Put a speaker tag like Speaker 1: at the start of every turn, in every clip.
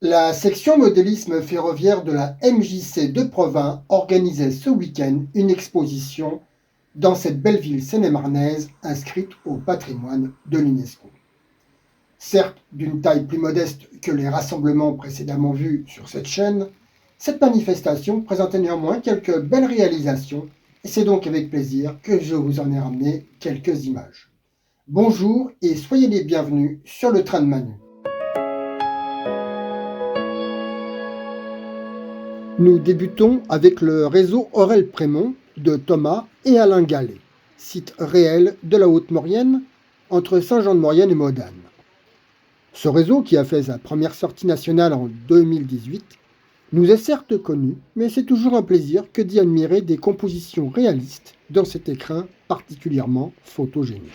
Speaker 1: La section modélisme ferroviaire de la MJC de Provins organisait ce week-end une exposition dans cette belle ville seine-et-marnaise inscrite au patrimoine de l'UNESCO. Certes d'une taille plus modeste que les rassemblements précédemment vus sur cette chaîne, cette manifestation présentait néanmoins quelques belles réalisations et c'est donc avec plaisir que je vous en ai ramené quelques images. Bonjour et soyez les bienvenus sur le train de Manu. Nous débutons avec le réseau Aurel Prémont de Thomas et Alain Gallet, site réel de la Haute-Maurienne, entre Saint-Jean-de-Maurienne et Modane. Ce réseau, qui a fait sa première sortie nationale en 2018, nous est certes connu, mais c'est toujours un plaisir que d'y admirer des compositions réalistes dans cet écrin particulièrement photogénique.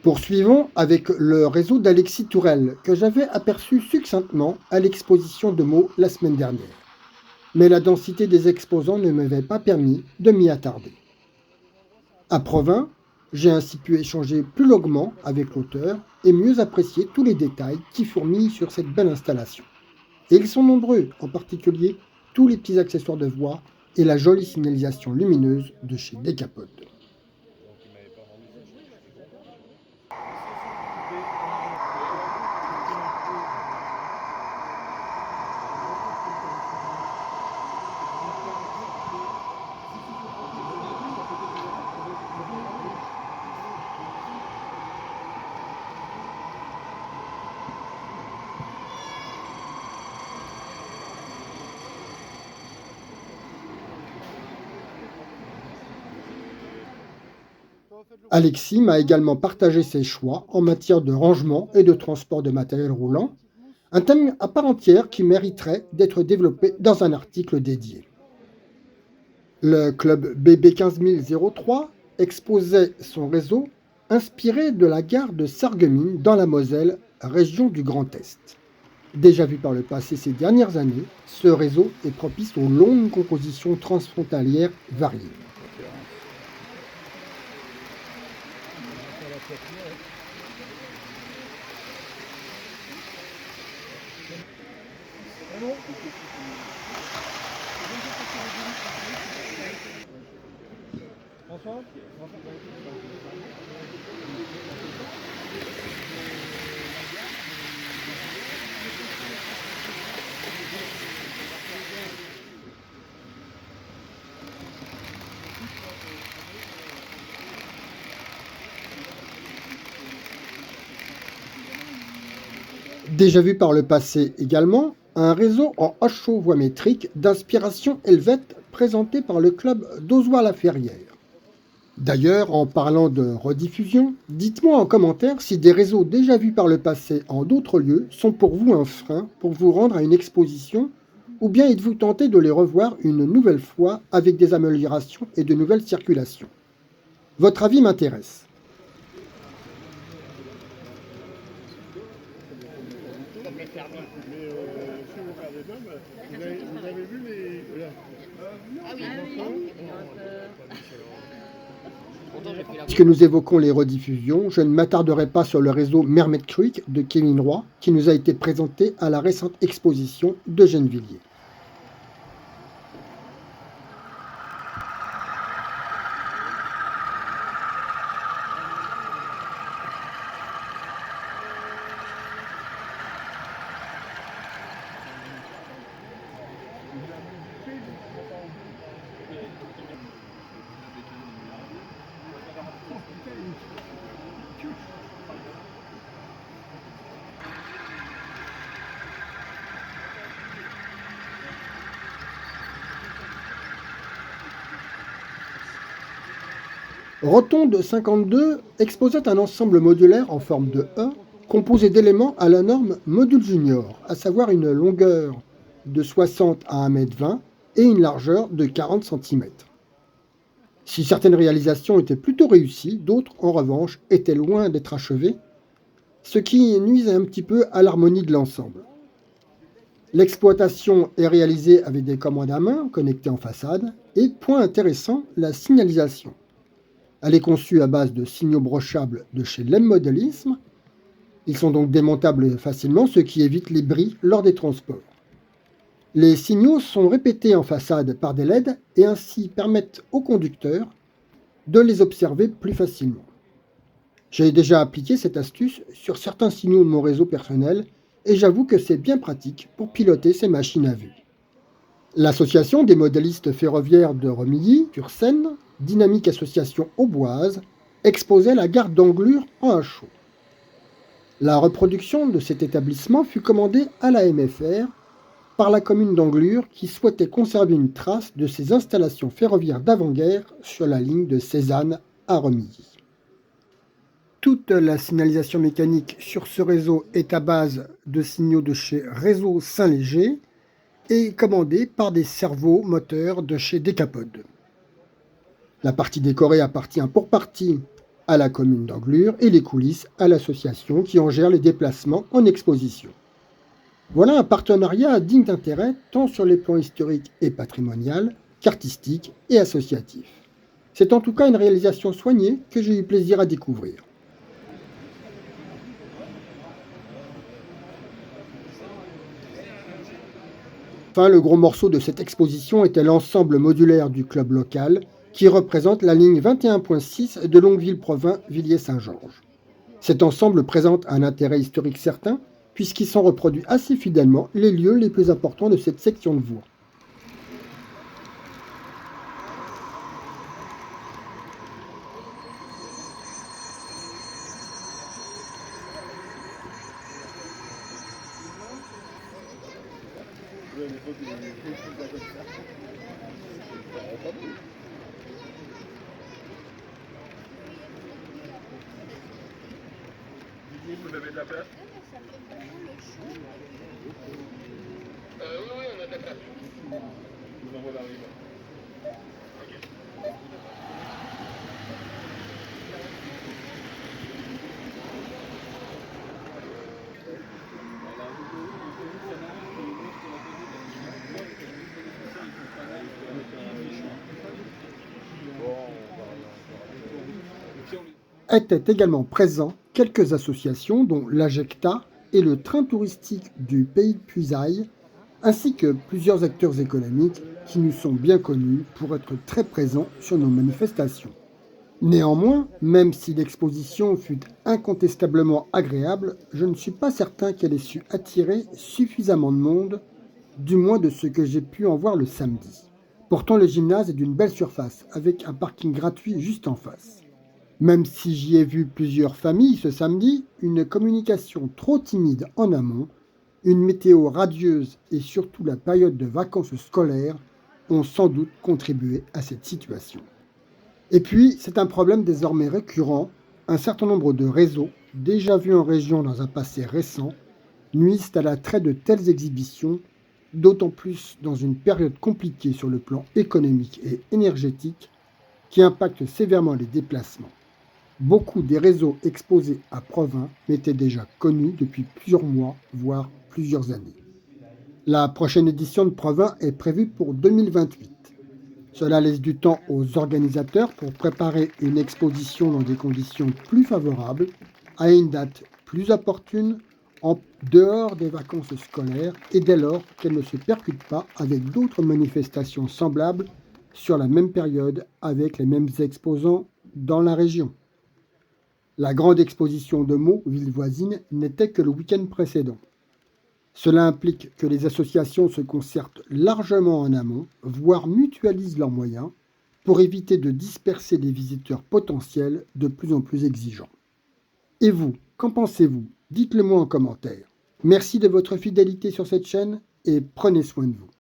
Speaker 1: Poursuivons avec le réseau d'Alexis Tourelle, que j'avais aperçu succinctement à l'exposition de mots la semaine dernière. Mais la densité des exposants ne m'avait pas permis de m'y attarder. À Provins, j'ai ainsi pu échanger plus longuement avec l'auteur et mieux apprécier tous les détails qui fourmillent sur cette belle installation. Et ils sont nombreux, en particulier tous les petits accessoires de voix et la jolie signalisation lumineuse de chez Decapod. Alexis m'a également partagé ses choix en matière de rangement et de transport de matériel roulant, un thème à part entière qui mériterait d'être développé dans un article dédié. Le club BB 15003 exposait son réseau inspiré de la gare de Sarreguemines dans la Moselle, région du Grand Est. Déjà vu par le passé ces dernières années, ce réseau est propice aux longues compositions transfrontalières variées. Déjà vu par le passé également, un réseau en haut voie métrique d'inspiration helvète présenté par le club d'Ozoir-la-Ferrière. D'ailleurs, en parlant de rediffusion, dites-moi en commentaire si des réseaux déjà vus par le passé en d'autres lieux sont pour vous un frein pour vous rendre à une exposition, ou bien êtes-vous tenté de les revoir une nouvelle fois avec des améliorations et de nouvelles circulations. Votre avis m'intéresse.
Speaker 2: Vous avez vu les...
Speaker 1: Puisque nous évoquons les rediffusions, je ne m'attarderai pas sur le réseau Mermaid Creek de Kevin Roy, qui nous a été présenté à la récente exposition de Gennevilliers. Rotonde 52 exposait un ensemble modulaire en forme de E, composé d'éléments à la norme module junior, à savoir une longueur de 60 à 1,20 m et une largeur de 40 cm. Si certaines réalisations étaient plutôt réussies, d'autres, en revanche, étaient loin d'être achevées, ce qui nuisait un petit peu à l'harmonie de l'ensemble. L'exploitation est réalisée avec des commandes à main connectées en façade et, point intéressant, la signalisation. Elle est conçue à base de signaux brochables de chez Lem Modelism. Ils sont donc démontables facilement, ce qui évite les bris lors des transports. Les signaux sont répétés en façade par des LED et ainsi permettent aux conducteurs de les observer plus facilement. J'ai déjà appliqué cette astuce sur certains signaux de mon réseau personnel et j'avoue que c'est bien pratique pour piloter ces machines à vue. L'association des modélistes ferroviaires de Remilly-sur-Seine, dynamique association auboise, exposait la gare d'Anglure en Achaux. La reproduction de cet établissement fut commandée à la MFR par la commune d'Anglure qui souhaitait conserver une trace de ses installations ferroviaires d'avant-guerre sur la ligne de Cézanne à Remilly. Toute la signalisation mécanique sur ce réseau est à base de signaux de chez Réseau Saint-Léger et commandée par des servos moteurs de chez Decapod. La partie décorée appartient pour partie à la commune d'Anglure et les coulisses à l'association qui en gère les déplacements en exposition. Voilà un partenariat digne d'intérêt tant sur les plans historiques et patrimonial qu'artistique et associatif. C'est en tout cas une réalisation soignée que j'ai eu plaisir à découvrir. Enfin, le gros morceau de cette exposition était l'ensemble modulaire du club local qui représente la ligne 21.6 de Longueville-Provins-Villiers-Saint-Georges. Cet ensemble présente un intérêt historique certain puisqu'ils sont reproduits assez fidèlement les lieux les plus importants de cette section de voie.
Speaker 2: Vous avez de la place? Oui, on a de la place. Je vous envoie l'arrivée.
Speaker 1: Étaient également présents quelques associations dont l'Ajecta et le train touristique du Pays de Puisaye, ainsi que plusieurs acteurs économiques qui nous sont bien connus pour être très présents sur nos manifestations. Néanmoins, même si l'exposition fut incontestablement agréable, je ne suis pas certain qu'elle ait su attirer suffisamment de monde, du moins de ce que j'ai pu en voir le samedi. Pourtant, le gymnase est d'une belle surface, avec un parking gratuit juste en face. Même si j'y ai vu plusieurs familles ce samedi, une communication trop timide en amont, une météo radieuse et surtout la période de vacances scolaires ont sans doute contribué à cette situation. Et puis, c'est un problème désormais récurrent, un certain nombre de réseaux, déjà vus en région dans un passé récent, nuisent à l'attrait de telles exhibitions, d'autant plus dans une période compliquée sur le plan économique et énergétique qui impacte sévèrement les déplacements. Beaucoup des réseaux exposés à Provins m'étaient déjà connus depuis plusieurs mois, voire plusieurs années. La prochaine édition de Provins est prévue pour 2028. Cela laisse du temps aux organisateurs pour préparer une exposition dans des conditions plus favorables, à une date plus opportune, en dehors des vacances scolaires et dès lors qu'elle ne se percute pas avec d'autres manifestations semblables sur la même période avec les mêmes exposants dans la région. La grande exposition de Meaux, ville voisine, n'était que le week-end précédent. Cela implique que les associations se concertent largement en amont, voire mutualisent leurs moyens, pour éviter de disperser les visiteurs potentiels de plus en plus exigeants. Et vous, qu'en pensez-vous? Dites-le moi en commentaire. Merci de votre fidélité sur cette chaîne et prenez soin de vous.